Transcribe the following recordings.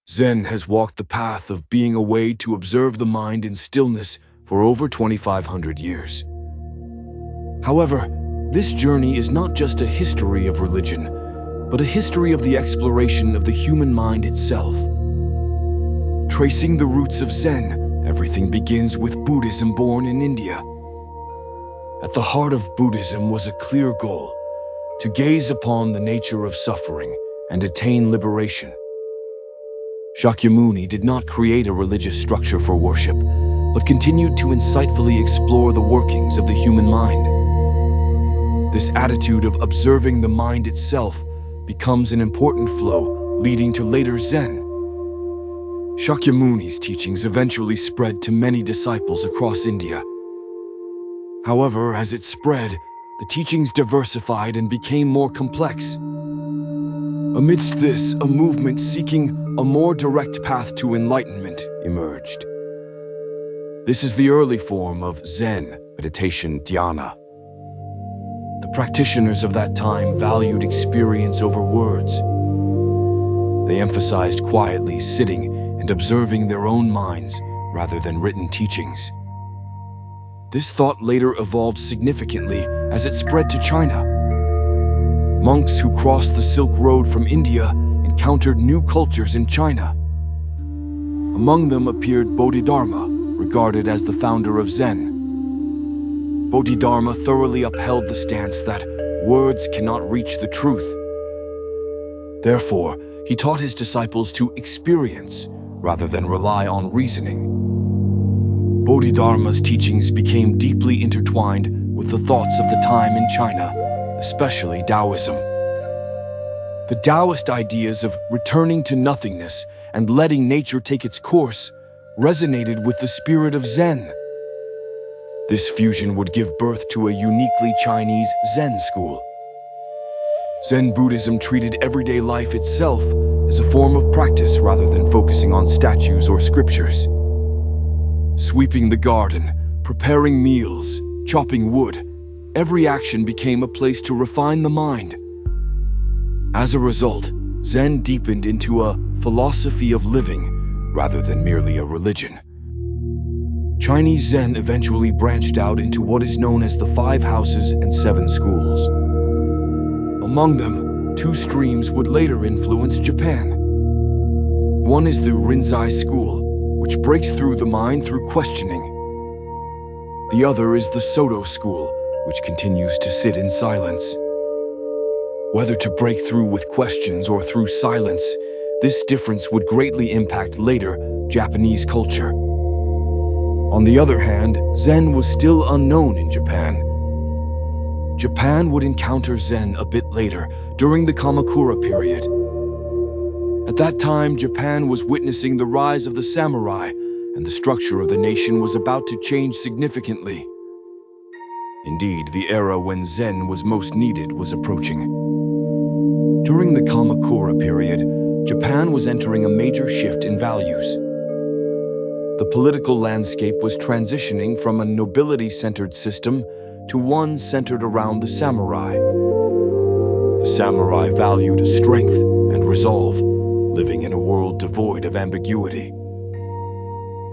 Zen has walked the path of being a way to observe the mind in stillness for over 2,500 years. However, this journey is not just a history of religion, but a history of the exploration of the human mind itself. Tracing the roots of Zen, everything begins with Buddhism born in India. At the heart of Buddhism was a clear goal: to gaze upon the nature of suffering and attain liberation. Shakyamuni did not create a religious structure for worship, but continued to insightfully explore the workings of the human mind. This attitude of observing the mind itself becomes an important flow, leading to later Zen. Shakyamuni's teachings eventually spread to many disciples across India. However, as it spread, the teachings diversified and became more complex. Amidst this, a movement seeking a more direct path to enlightenment emerged. This is the early form of Zen meditation dhyana. The practitioners of that time valued experience over words. They emphasized quietly sitting and observing their own minds rather than written teachings. This thought later evolved significantly as it spread to China. Monks who crossed the Silk Road from India encountered new cultures in China. Among them appeared Bodhidharma, regarded as the founder of Zen. Bodhidharma thoroughly upheld the stance that words cannot reach the truth. Therefore, he taught his disciples to experience rather than rely on reasoning. Bodhidharma's teachings became deeply intertwined with the thoughts of the time in China, especially Taoism. The Taoist ideas of returning to nothingness and letting nature take its course resonated with the spirit of Zen. This fusion would give birth to a uniquely Chinese Zen school. Zen Buddhism treated everyday life itself as a form of practice rather than focusing on statues or scriptures. Sweeping the garden, preparing meals, chopping wood, every action became a place to refine the mind. As a result, Zen deepened into a philosophy of living rather than merely a religion. Chinese Zen eventually branched out into what is known as the 5 houses and 7 schools. Among them, 2 streams would later influence Japan. One is the Rinzai school, which breaks through the mind through questioning. The other is the Soto school, which continues to sit in silence. Whether to break through with questions or through silence, this difference would greatly impact later Japanese culture. On the other hand, Zen was still unknown in Japan. Japan would encounter Zen a bit later, during the Kamakura period. At that time, Japan was witnessing the rise of the samurai, and the structure of the nation was about to change significantly. Indeed, the era when Zen was most needed was approaching. During the Kamakura period, Japan was entering a major shift in values. The political landscape was transitioning from a nobility-centered system to one centered around the samurai. The samurai valued strength and resolve, living in a world devoid of ambiguity.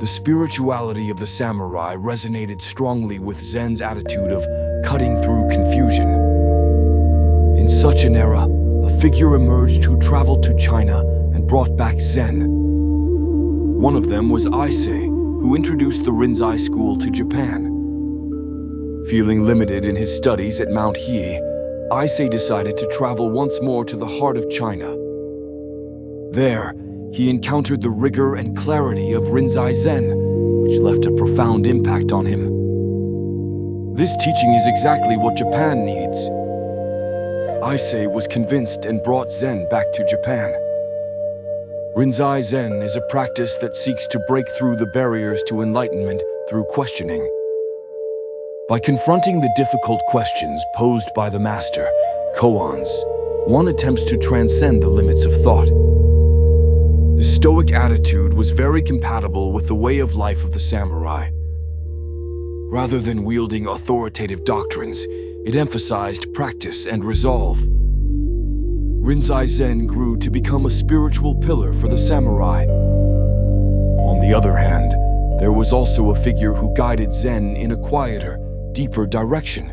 The spirituality of the samurai resonated strongly with Zen's attitude of cutting through confusion. In such an era, a figure emerged who traveled to China and brought back Zen. One of them was Issei, who introduced the Rinzai school to Japan. Feeling limited in his studies at Mount He, Issei decided to travel once more to the heart of China. There, he encountered the rigor and clarity of Rinzai Zen, which left a profound impact on him. This teaching is exactly what Japan needs. Issei was convinced and brought Zen back to Japan. Rinzai Zen is a practice that seeks to break through the barriers to enlightenment through questioning. By confronting the difficult questions posed by the master, koans, one attempts to transcend the limits of thought. The Stoic attitude was very compatible with the way of life of the samurai. Rather than wielding authoritative doctrines, it emphasized practice and resolve. Rinzai Zen grew to become a spiritual pillar for the samurai. On the other hand, there was also a figure who guided Zen in a quieter, deeper direction.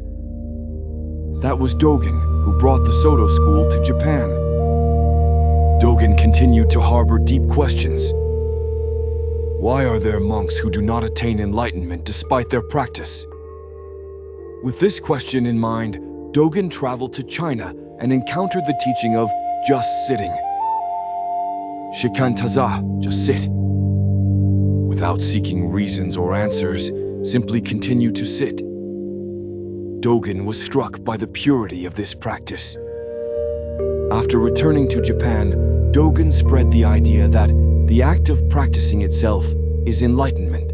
That was Dogen, who brought the Soto school to Japan. Dogen continued to harbor deep questions. Why are there monks who do not attain enlightenment despite their practice? With this question in mind, Dogen traveled to China and encountered the teaching of just sitting. Shikan taza, just sit. Without seeking reasons or answers, simply continue to sit. Dogen was struck by the purity of this practice. After returning to Japan, Dogen spread the idea that the act of practicing itself is enlightenment.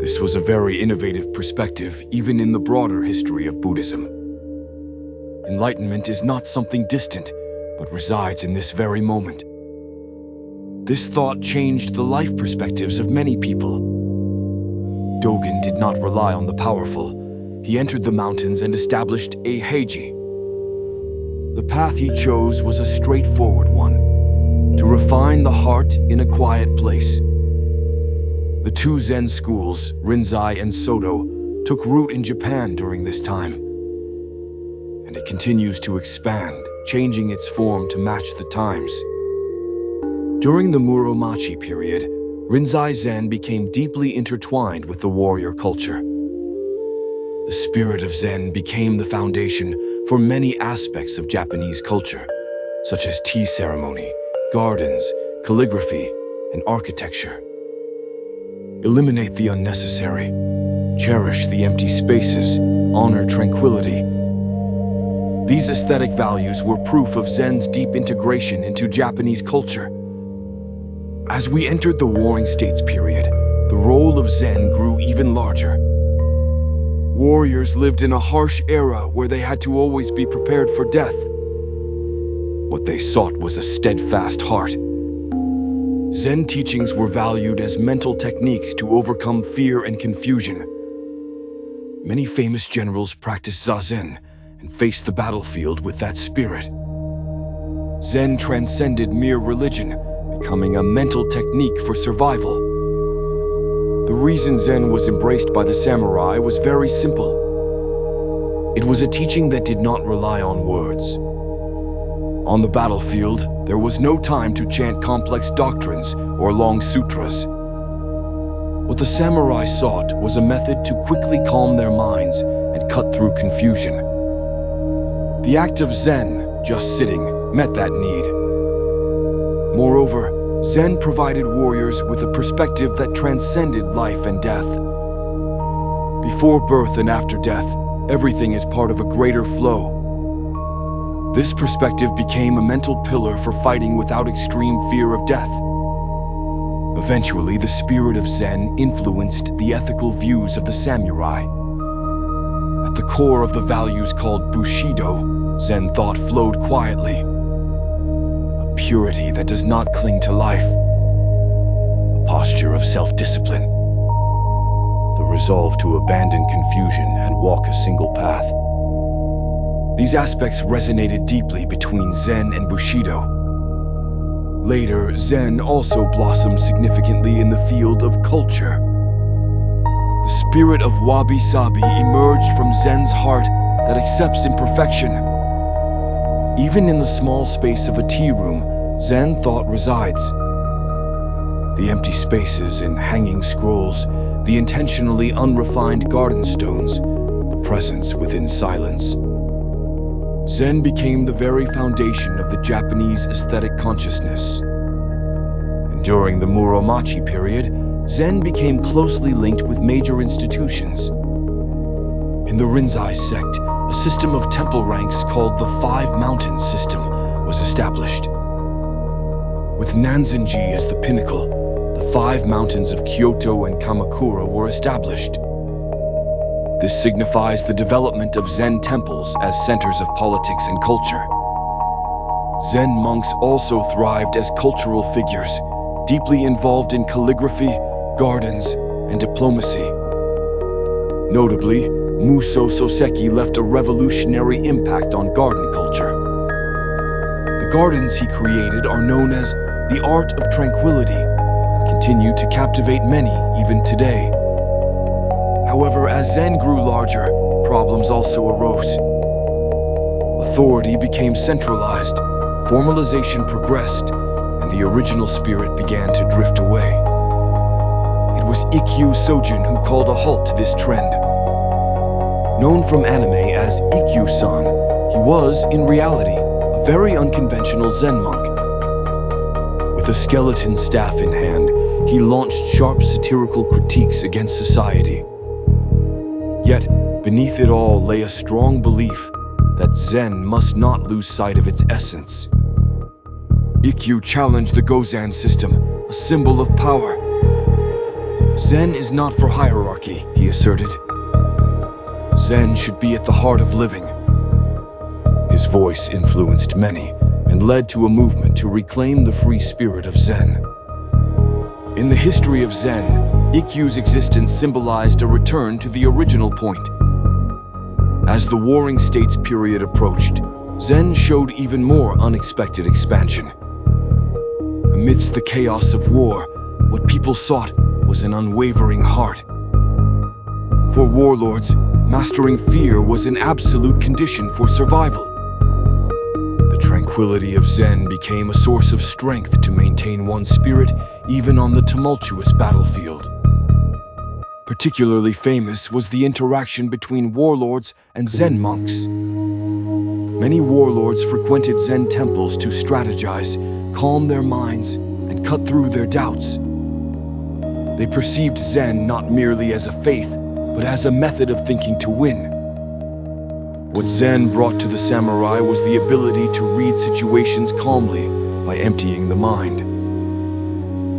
This was a very innovative perspective, even in the broader history of Buddhism. Enlightenment is not something distant, but resides in this very moment. This thought changed the life perspectives of many people. Dogen did not rely on the powerful. He entered the mountains and established a heiji. The path he chose was a straightforward one, to refine the heart in a quiet place. The two Zen schools, Rinzai and Soto, took root in Japan during this time, and it continues to expand, changing its form to match the times. During the Muromachi period, Rinzai Zen became deeply intertwined with the warrior culture. The spirit of Zen became the foundation for many aspects of Japanese culture, such as tea ceremony, gardens, calligraphy, and architecture. Eliminate the unnecessary. Cherish the empty spaces. Honor tranquility. These aesthetic values were proof of Zen's deep integration into Japanese culture. As we entered the Warring States period, the role of Zen grew even larger. Warriors lived in a harsh era where they had to always be prepared for death. What they sought was a steadfast heart. Zen teachings were valued as mental techniques to overcome fear and confusion. Many famous generals practiced Zazen and faced the battlefield with that spirit. Zen transcended mere religion, becoming a mental technique for survival. The reason Zen was embraced by the samurai was very simple. It was a teaching that did not rely on words. On the battlefield, there was no time to chant complex doctrines or long sutras. What the samurai sought was a method to quickly calm their minds and cut through confusion. The act of Zen, just sitting, met that need. Moreover, Zen provided warriors with a perspective that transcended life and death. Before birth and after death, everything is part of a greater flow. This perspective became a mental pillar for fighting without extreme fear of death. Eventually, the spirit of Zen influenced the ethical views of the samurai. At the core of the values called Bushido, Zen thought flowed quietly. A purity that does not cling to life. A posture of self-discipline. The resolve to abandon confusion and walk a single path. These aspects resonated deeply between Zen and Bushido. Later, Zen also blossomed significantly in the field of culture. The spirit of Wabi Sabi emerged from Zen's heart that accepts imperfection. Even in the small space of a tea room, Zen thought resides. The empty spaces and hanging scrolls, the intentionally unrefined garden stones, the presence within silence. Zen became the very foundation of the Japanese aesthetic consciousness. And during the Muromachi period, Zen became closely linked with major institutions. In the Rinzai sect, a system of temple ranks called the Five Mountains system was established. With Nanzenji as the pinnacle, the 5 mountains of Kyoto and Kamakura were established. This signifies the development of Zen temples as centers of politics and culture. Zen monks also thrived as cultural figures, deeply involved in calligraphy, gardens, and diplomacy. Notably, Muso Soseki left a revolutionary impact on garden culture. The gardens he created are known as the art of tranquility and continue to captivate many even today. However, as Zen grew larger, problems also arose. Authority became centralized, formalization progressed, and the original spirit began to drift away. It was Ikkyu Sojin who called a halt to this trend. Known from anime as Ikkyu-san, he was, in reality, a very unconventional Zen monk. With a skeleton staff in hand, he launched sharp satirical critiques against society. Yet, beneath it all lay a strong belief that Zen must not lose sight of its essence. Ikkyu challenged the Gozen system, a symbol of power. Zen is not for hierarchy, he asserted. Zen should be at the heart of living. His voice influenced many and led to a movement to reclaim the free spirit of Zen. In the history of Zen, Ikkyu's existence symbolized a return to the original point. As the Warring States period approached, Zen showed even more unexpected expansion. Amidst the chaos of war, what people sought was an unwavering heart. For warlords, mastering fear was an absolute condition for survival. The tranquility of Zen became a source of strength to maintain one's spirit even on the tumultuous battlefield. Particularly famous was the interaction between warlords and Zen monks. Many warlords frequented Zen temples to strategize, calm their minds, and cut through their doubts. They perceived Zen not merely as a faith, but as a method of thinking to win. What Zen brought to the samurai was the ability to read situations calmly by emptying the mind.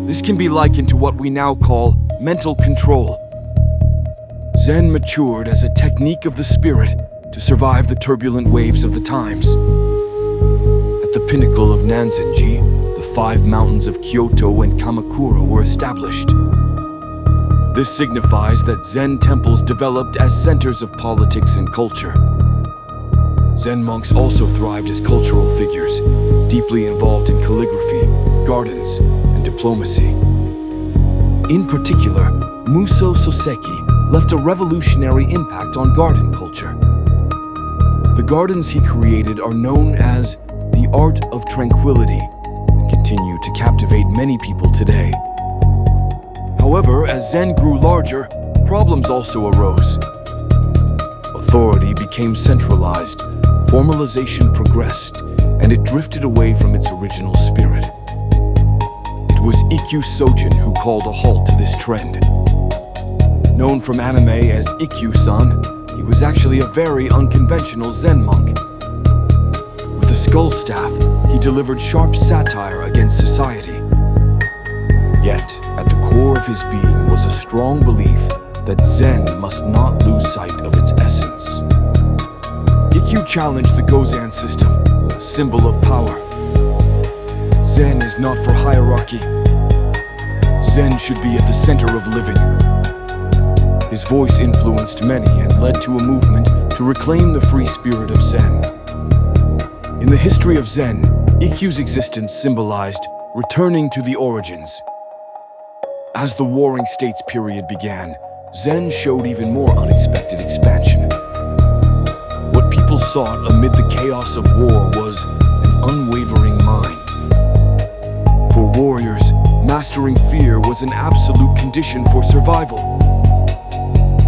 This can be likened to what we now call mental control. Zen matured as a technique of the spirit to survive the turbulent waves of the times. At the pinnacle of Nanzenji, the 5 mountains of Kyoto and Kamakura were established. This signifies that Zen temples developed as centers of politics and culture. Zen monks also thrived as cultural figures, deeply involved in calligraphy, gardens, and diplomacy. In particular, Muso Soseki left a revolutionary impact on garden culture. The gardens he created are known as the art of tranquility and continue to captivate many people today. However, as Zen grew larger, problems also arose. Authority became centralized, formalization progressed, and it drifted away from its original spirit. It was Ikkyu Sojin who called a halt to this trend. Known from anime as Ikkyu-san, he was actually a very unconventional Zen monk. With a skull staff, he delivered sharp satire against society. Yet, at the core of his being was a strong belief that Zen must not lose sight of its essence. Ikkyu challenged the Gozen system, a symbol of power. Zen is not for hierarchy. Zen should be at the center of living. His voice influenced many and led to a movement to reclaim the free spirit of Zen. In the history of Zen, Ikkyu's existence symbolized returning to the origins. As the Warring States period began, Zen showed even more unexpected expansion. What people sought amid the chaos of war was an unwavering mind. For warriors, mastering fear was an absolute condition for survival.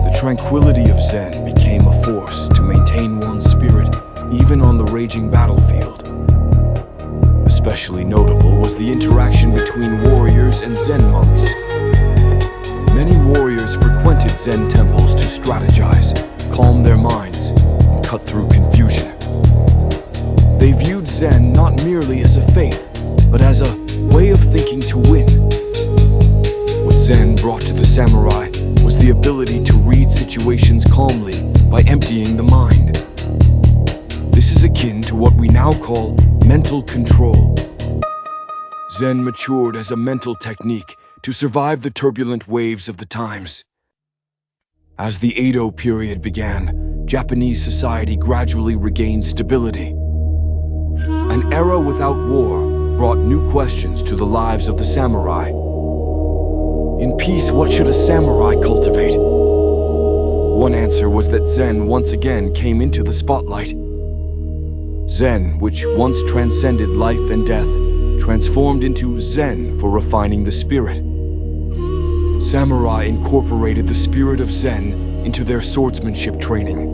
The tranquility of Zen became a force to maintain one's spirit even on the raging battlefield. Especially notable was the interaction between warriors and Zen monks. Many warriors frequented Zen temples to strategize, calm their minds, and cut through confusion. They viewed Zen not merely as a faith, but as a way of thinking to win. What Zen brought to the samurai was the ability to read situations calmly by emptying the mind. This is akin to what we now call mental control. Zen matured as a mental technique to survive the turbulent waves of the times. As the Edo period began, Japanese society gradually regained stability. An An era without war brought new questions to the lives of the samurai. In peace, what should a samurai cultivate? One answer was that Zen once again came into the spotlight. Zen, which once transcended life and death, transformed into Zen for refining the spirit. Samurai incorporated the spirit of Zen into their swordsmanship training.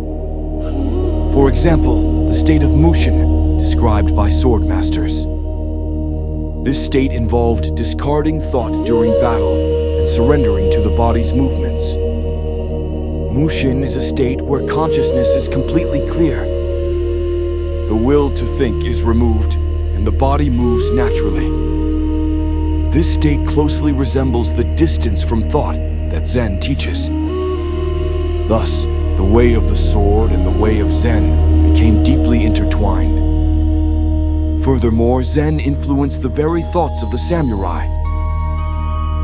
For example, the state of Mushin, described by swordmasters. This state involved discarding thought during battle and surrendering to the body's movements. Mushin is a state where consciousness is completely clear. The will to think is removed, and the body moves naturally. This state closely resembles the distance from thought that Zen teaches. Thus, the way of the sword and the way of Zen became deeply intertwined. Furthermore, Zen influenced the very thoughts of the samurai.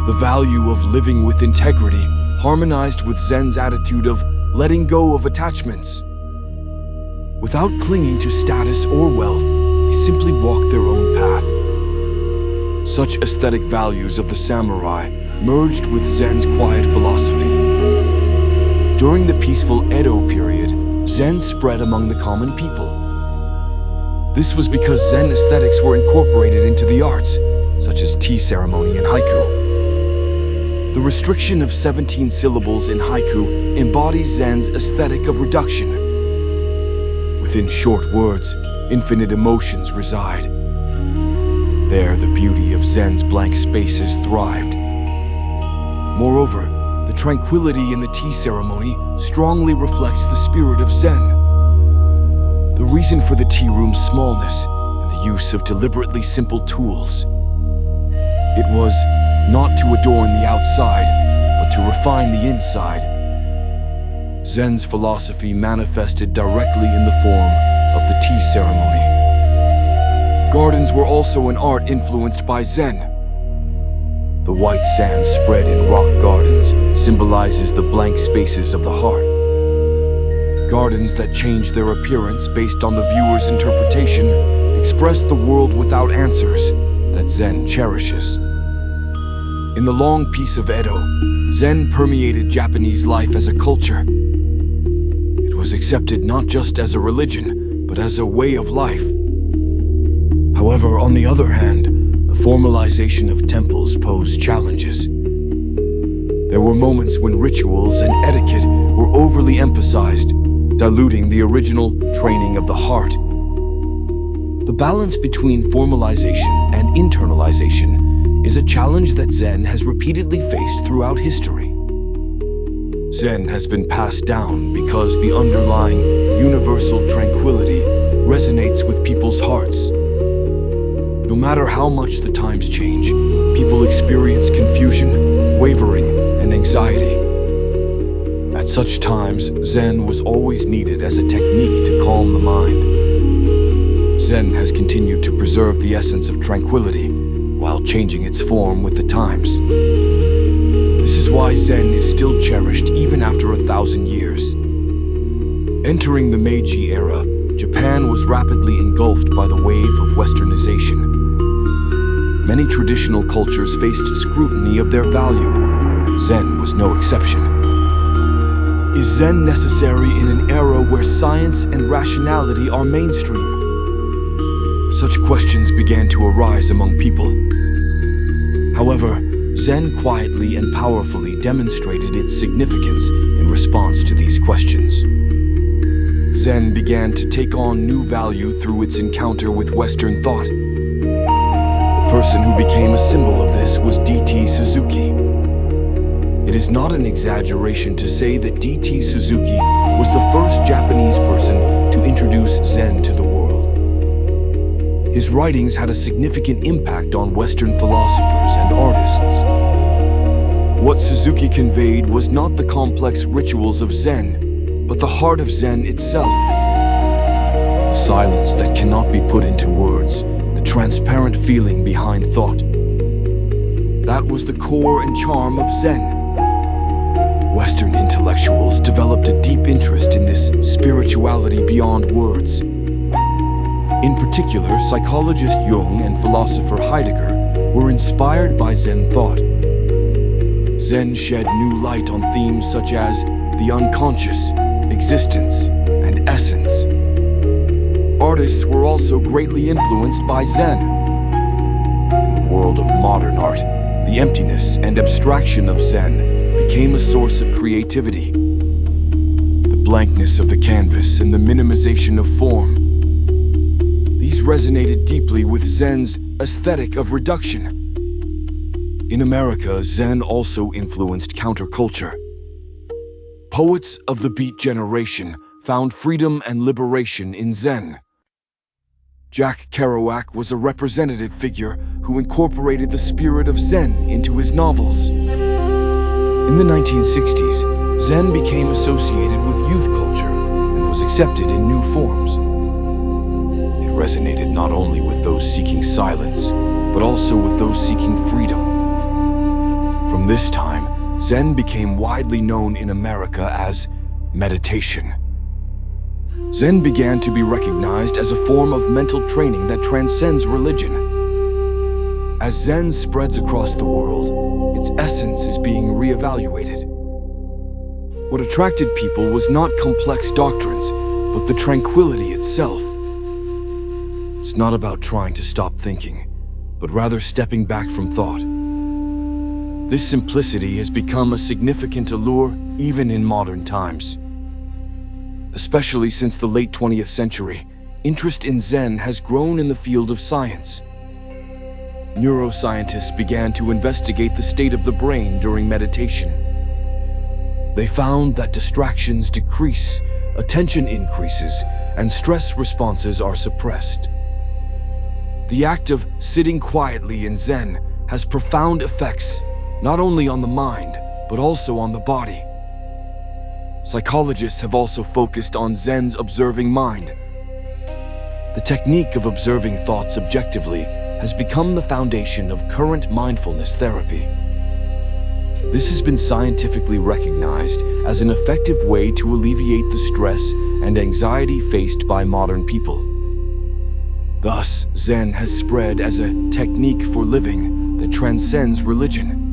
The value of living with integrity harmonized with Zen's attitude of letting go of attachments. Without clinging to status or wealth, they simply walked their own path. Such aesthetic values of the samurai merged with Zen's quiet philosophy. During the peaceful Edo period, Zen spread among the common people. This was because Zen aesthetics were incorporated into the arts, such as tea ceremony and haiku. The restriction of 17 syllables in haiku embodies Zen's aesthetic of reduction. Within short words, infinite emotions reside. There, the beauty of Zen's blank spaces thrived. Moreover, the tranquility in the tea ceremony strongly reflects the spirit of Zen. The reason for the tea room's smallness and the use of deliberately simple tools. It was not to adorn the outside, but to refine the inside. Zen's philosophy manifested directly in the form of the tea ceremony. Gardens were also an art influenced by Zen. The white sand spread in rock gardens symbolizes the blank spaces of the heart. Gardens that change their appearance based on the viewer's interpretation express the world without answers that Zen cherishes. In the long peace of Edo, Zen permeated Japanese life as a culture. It was accepted not just as a religion, but as a way of life. However, on the other hand, the formalization of temples posed challenges. There were moments when rituals and etiquette were overly emphasized, diluting the original training of the heart. The balance between formalization and internalization is a challenge that Zen has repeatedly faced throughout history. Zen has been passed down because the underlying universal tranquility resonates with people's hearts. No matter how much the times change, people experience confusion, wavering, and anxiety. At such times, Zen was always needed as a technique to calm the mind. Zen has continued to preserve the essence of tranquility while changing its form with the times. This is why Zen is still cherished even after 1,000 years. Entering the Meiji era, Japan was rapidly engulfed by the wave of westernization. Many traditional cultures faced scrutiny of their value, and Zen was no exception. Is Zen necessary in an era where science and rationality are mainstream? Such questions began to arise among people. However, Zen quietly and powerfully demonstrated its significance in response to these questions. Zen began to take on new value through its encounter with Western thought. The person who became a symbol of this was D.T. Suzuki. It is not an exaggeration to say that D.T. Suzuki was the first Japanese person to introduce Zen to the world. His writings had a significant impact on Western philosophers and artists. What Suzuki conveyed was not the complex rituals of Zen, but the heart of Zen itself. The silence that cannot be put into words, the transparent feeling behind thought. That was the core and charm of Zen. Western intellectuals developed a deep interest in this spirituality beyond words. In particular, psychologist Jung and philosopher Heidegger were inspired by Zen thought. Zen shed new light on themes such as the unconscious, existence, and essence. Artists were also greatly influenced by Zen. In the world of modern art, the emptiness and abstraction of Zen became a source of creativity. The blankness of the canvas and the minimization of form. These resonated deeply with Zen's aesthetic of reduction. In America, Zen also influenced counterculture. Poets of the Beat generation found freedom and liberation in Zen. Jack Kerouac was a representative figure who incorporated the spirit of Zen into his novels. In the 1960s, Zen became associated with youth culture and was accepted in new forms. It resonated not only with those seeking silence, but also with those seeking freedom. From this time, Zen became widely known in America as meditation. Zen began to be recognized as a form of mental training that transcends religion. As Zen spreads across the world, its essence is being reevaluated. What attracted people was not complex doctrines, but the tranquility itself. It's not about trying to stop thinking, but rather stepping back from thought. This simplicity has become a significant allure even in modern times. Especially since the late 20th century, interest in Zen has grown in the field of science. Neuroscientists began to investigate the state of the brain during meditation. They found that distractions decrease, attention increases, and stress responses are suppressed. The act of sitting quietly in Zen has profound effects not only on the mind, but also on the body. Psychologists have also focused on Zen's observing mind. The technique of observing thoughts objectively has become the foundation of current mindfulness therapy. This has been scientifically recognized as an effective way to alleviate the stress and anxiety faced by modern people. Thus, Zen has spread as a technique for living that transcends religion.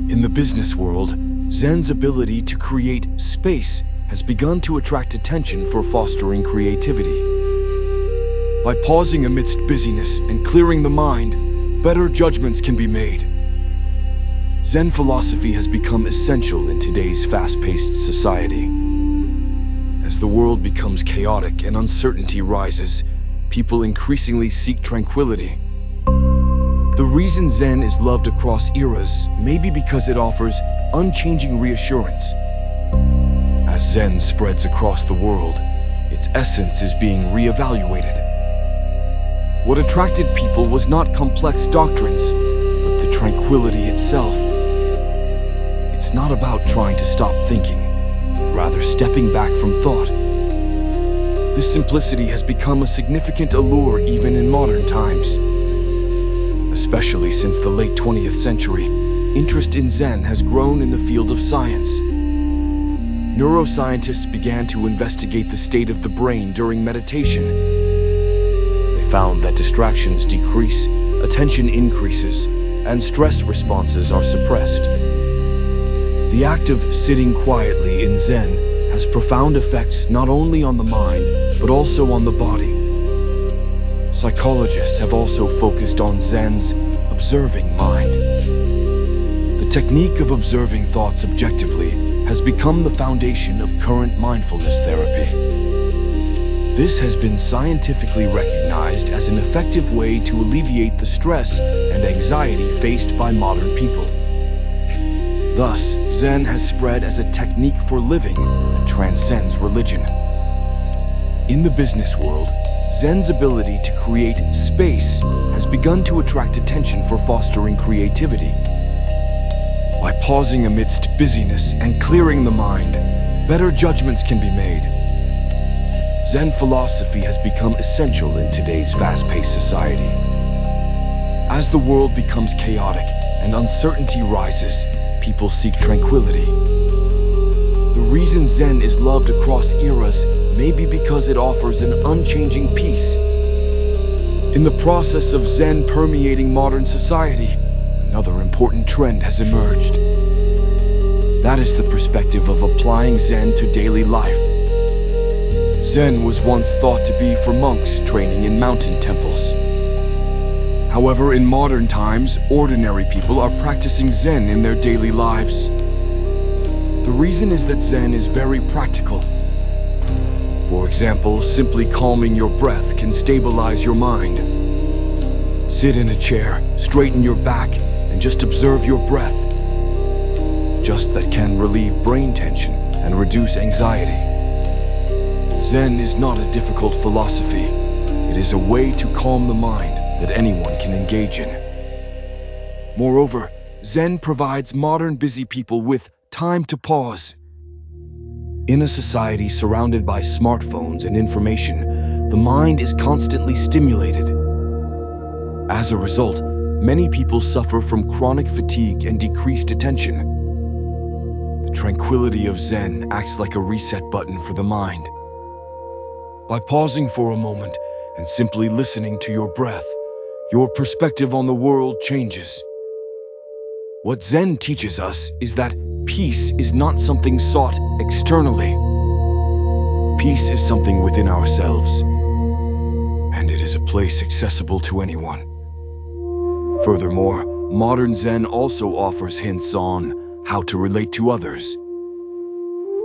In the business world, Zen's ability to create space has begun to attract attention for fostering creativity. By pausing amidst busyness and clearing the mind, better judgments can be made. Zen philosophy has become essential in today's fast-paced society. As the world becomes chaotic and uncertainty rises, people increasingly seek tranquility. The reason Zen is loved across eras may be because it offers unchanging reassurance. As Zen spreads across the world, its essence is being reevaluated. What attracted people was not complex doctrines, but the tranquility itself. It's not about trying to stop thinking, but rather stepping back from thought. This simplicity has become a significant allure even in modern times. Especially since the late 20th century, interest in Zen has grown in the field of science. Neuroscientists began to investigate the state of the brain during meditation. They found that distractions decrease, attention increases, and stress responses are suppressed. The act of sitting quietly in Zen has profound effects not only on the mind, but also on the body. Psychologists have also focused on Zen's observing mind. The technique of observing thoughts objectively has become the foundation of current mindfulness therapy. This has been scientifically recognized as an effective way to alleviate the stress and anxiety faced by modern people. Thus, Zen has spread as a technique for living that transcends religion. In the business world, Zen's ability to create space has begun to attract attention for fostering creativity. By pausing amidst busyness and clearing the mind, better judgments can be made. Zen philosophy has become essential in today's fast-paced society. As the world becomes chaotic and uncertainty rises, people seek tranquility. The reason Zen is loved across eras may be because it offers an unchanging peace. In the process of Zen permeating modern society, another important trend has emerged. That is the perspective of applying Zen to daily life. Zen was once thought to be for monks training in mountain temples. However, in modern times, ordinary people are practicing Zen in their daily lives. The reason is that Zen is very practical. For example, simply calming your breath can stabilize your mind. Sit in a chair, straighten your back, and just observe your breath. Just that can relieve brain tension and reduce anxiety. Zen is not a difficult philosophy. It is a way to calm the mind that anyone can engage in. Moreover, Zen provides modern busy people with time to pause. In a society surrounded by smartphones and information, the mind is constantly stimulated. As a result, many people suffer from chronic fatigue and decreased attention. The tranquility of Zen acts like a reset button for the mind. By pausing for a moment and simply listening to your breath, your perspective on the world changes. What Zen teaches us is that peace is not something sought externally. Peace is something within ourselves, and it is a place accessible to anyone. Furthermore, modern Zen also offers hints on how to relate to others.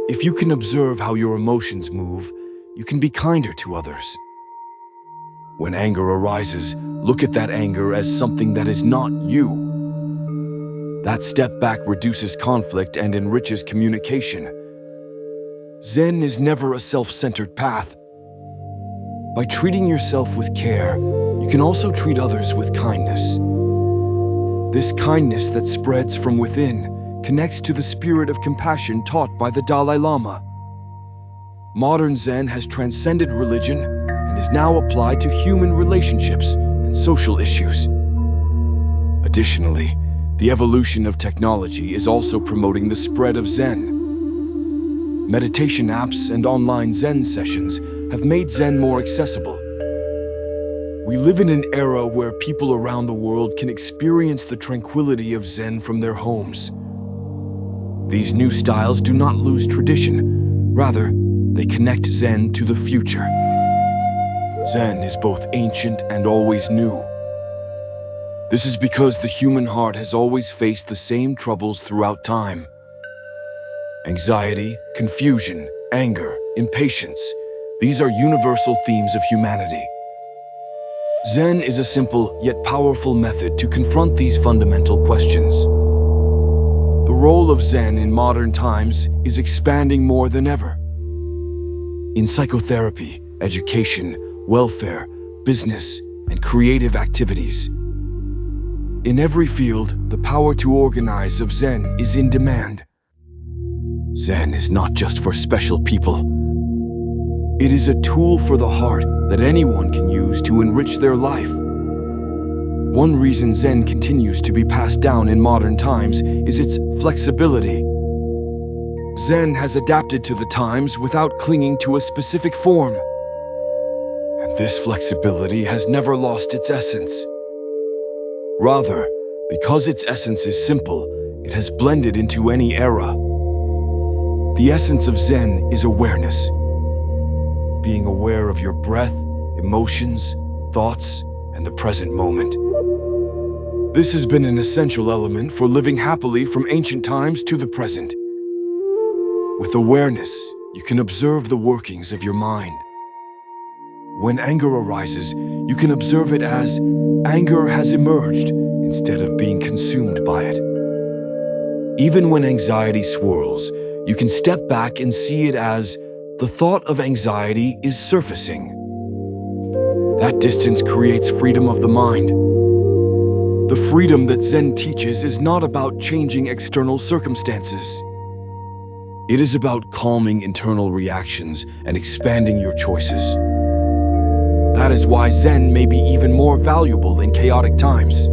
If you can observe how your emotions move, you can be kinder to others. When anger arises, look at that anger as something that is not you. That step back reduces conflict and enriches communication. Zen is never a self-centered path. By treating yourself with care, you can also treat others with kindness. This kindness that spreads from within connects to the spirit of compassion taught by the Dalai Lama. Modern Zen has transcended religion and is now applied to human relationships and social issues. Additionally, the evolution of technology is also promoting the spread of Zen. Meditation apps and online Zen sessions have made Zen more accessible. We live in an era where people around the world can experience the tranquility of Zen from their homes. These new styles do not lose tradition. Rather, they connect Zen to the future. Zen is both ancient and always new. This is because the human heart has always faced the same troubles throughout time. Anxiety, confusion, anger, impatience. These are universal themes of humanity. Zen is a simple yet powerful method to confront these fundamental questions. The role of Zen in modern times is expanding more than ever. In psychotherapy, education, welfare, business, and creative activities. In every field, the power to organize of Zen is in demand. Zen is not just for special people. It is a tool for the heart that anyone can use to enrich their life. One reason Zen continues to be passed down in modern times is its flexibility. Zen has adapted to the times without clinging to a specific form. And this flexibility has never lost its essence. Rather, because its essence is simple, it has blended into any era. The essence of Zen is awareness. Being aware of your breath, emotions, thoughts, and the present moment. This has been an essential element for living happily from ancient times to the present. With awareness, you can observe the workings of your mind. When anger arises, you can observe it as anger has emerged instead of being consumed by it. Even when anxiety swirls, you can step back and see it as the thought of anxiety is surfacing. That distance creates freedom of the mind. The freedom that Zen teaches is not about changing external circumstances. It is about calming internal reactions and expanding your choices. That is why Zen may be even more valuable in chaotic times.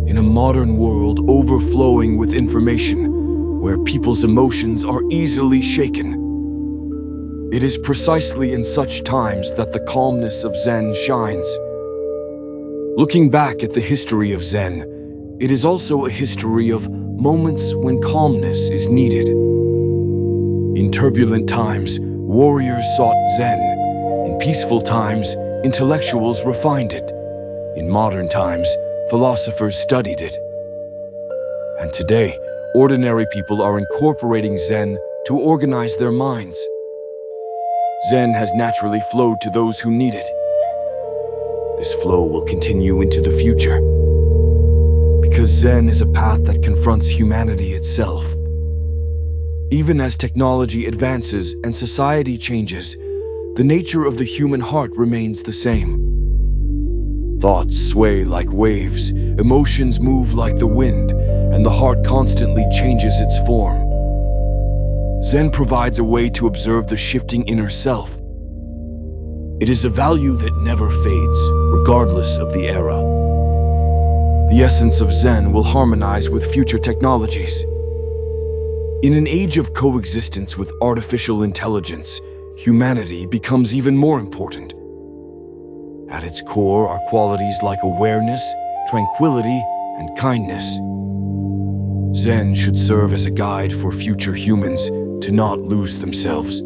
In a modern world overflowing with information, where people's emotions are easily shaken, It is precisely in such times that the calmness of Zen shines. Looking back at the history of Zen, it is also a history of moments when calmness is needed. In turbulent times, warriors sought Zen. In peaceful times, intellectuals refined it. In modern times, philosophers studied it. And today, ordinary people are incorporating Zen to organize their minds. Zen has naturally flowed to those who need it. This flow will continue into the future, because Zen is a path that confronts humanity itself. Even as technology advances and society changes, the nature of the human heart remains the same. Thoughts sway like waves, emotions move like the wind, and the heart constantly changes its form. Zen provides a way to observe the shifting inner self. It is a value that never fades, regardless of the era. The essence of Zen will harmonize with future technologies. In an age of coexistence with artificial intelligence, humanity becomes even more important. At its core are qualities like awareness, tranquility, and kindness. Zen should serve as a guide for future humans to not lose themselves.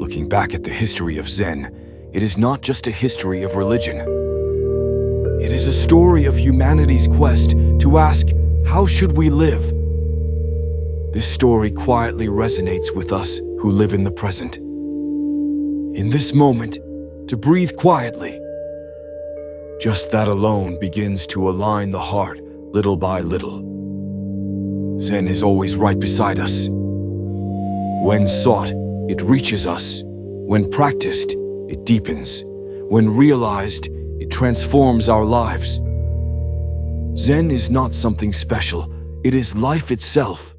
Looking back at the history of Zen, it is not just a history of religion. It is a story of humanity's quest to ask, how should we live? This story quietly resonates with us who live in the present. In this moment, to breathe quietly. Just that alone begins to align the heart little by little. Zen is always right beside us. When sought, it reaches us. When practiced, it deepens. When realized, it transforms our lives. Zen is not something special, it is life itself.